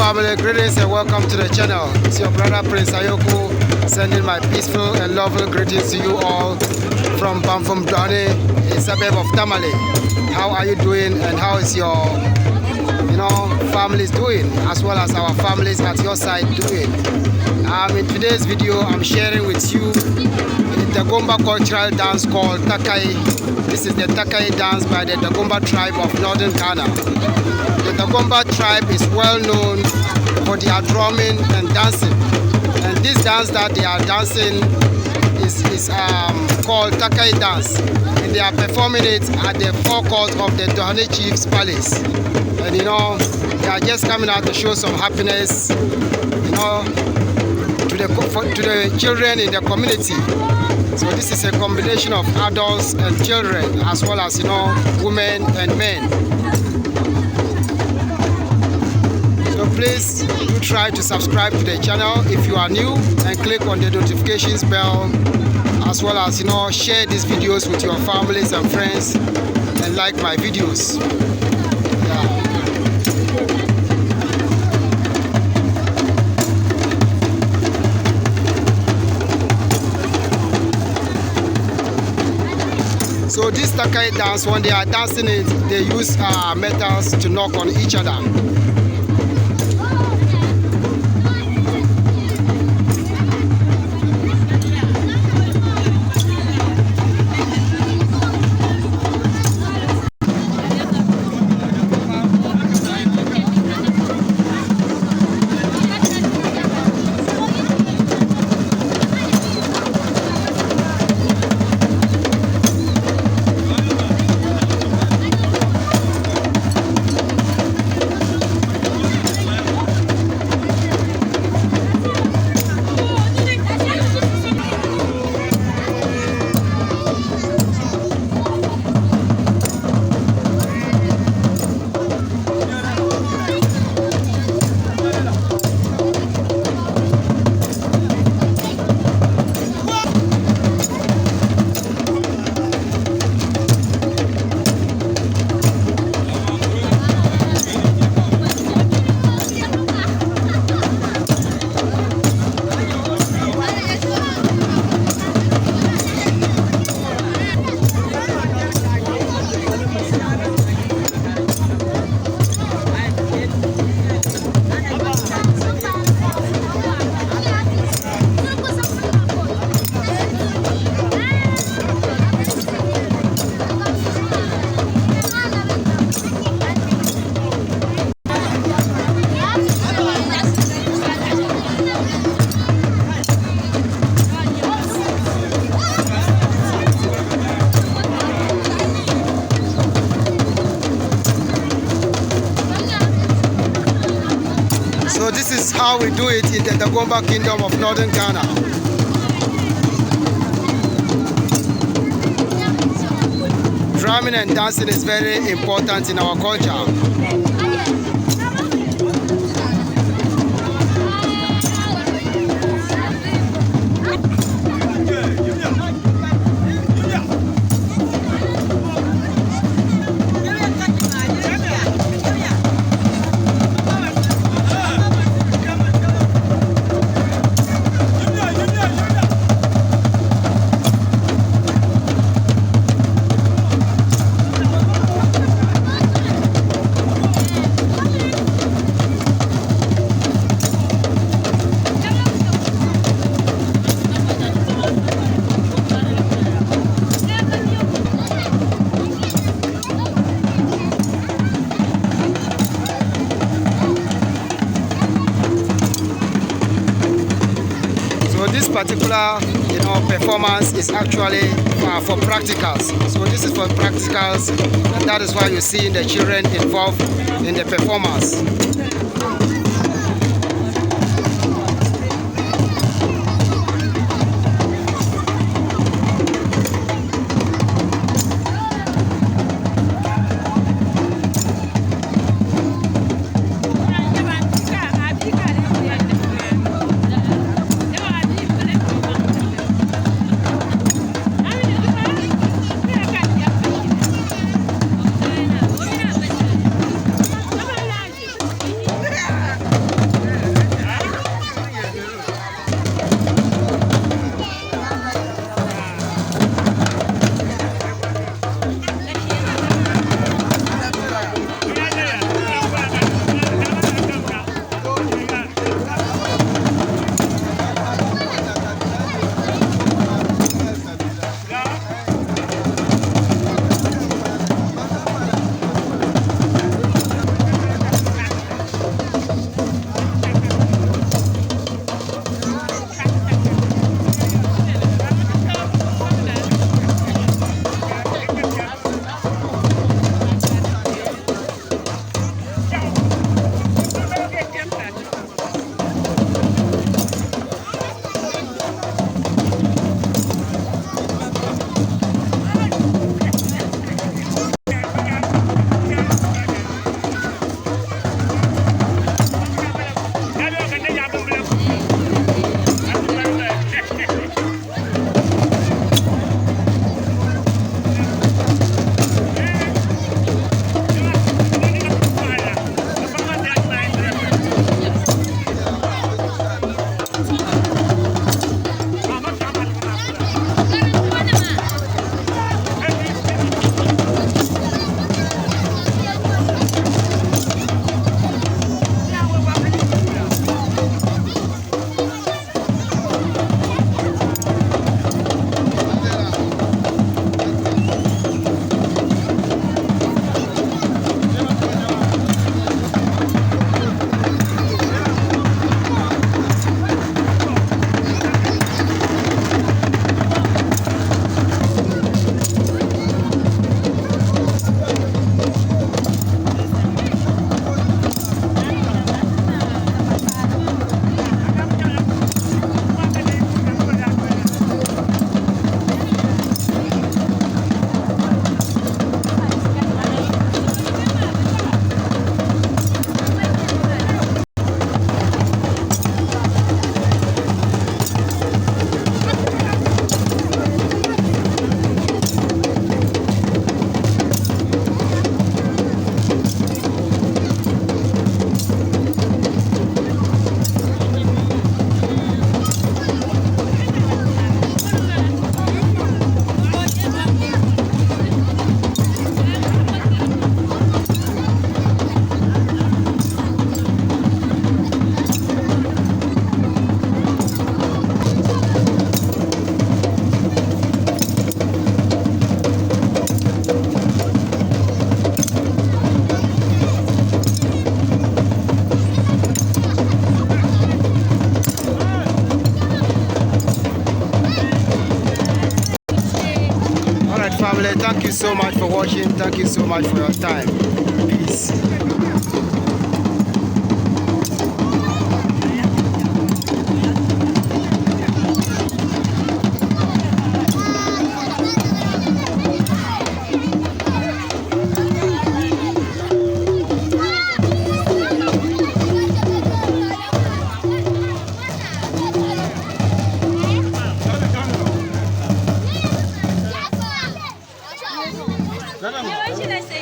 family, greetings and welcome to the channel. It's your brother Prince Ayoko sending my peaceful and lovely greetings to you all from Bamfum Doni, a suburb of Tamale. How are you doing and how is your families doing, as well as our families at your side doing? In today's video, I'm sharing with you the Dagomba cultural dance called Takai. This is the Takai dance by the Dagomba tribe of northern Ghana. The Dagomba tribe is well known for their drumming and dancing. And this dance that they are dancing is called Takai dance. And they are performing it at the forecourt of the Dohane Chief's Palace. And they are just coming out to show some happiness, to the children in the community. So this is a combination of adults and children, as well as women and men. So please do try to subscribe to the channel if you are new, and click on the notifications bell, as well as share these videos with your families and friends, and like my videos. So this Takai dance, when they are dancing it, they use metals to knock on each other. So this is how we do it in the Dagomba Kingdom of Northern Ghana. Drumming and dancing is very important in our culture. This particular performance is actually for practicals. So this is for practicals, and that is why you see the children involved in the performance. family, thank you so much for watching. Thank you so much for your time. Peace. What should I say?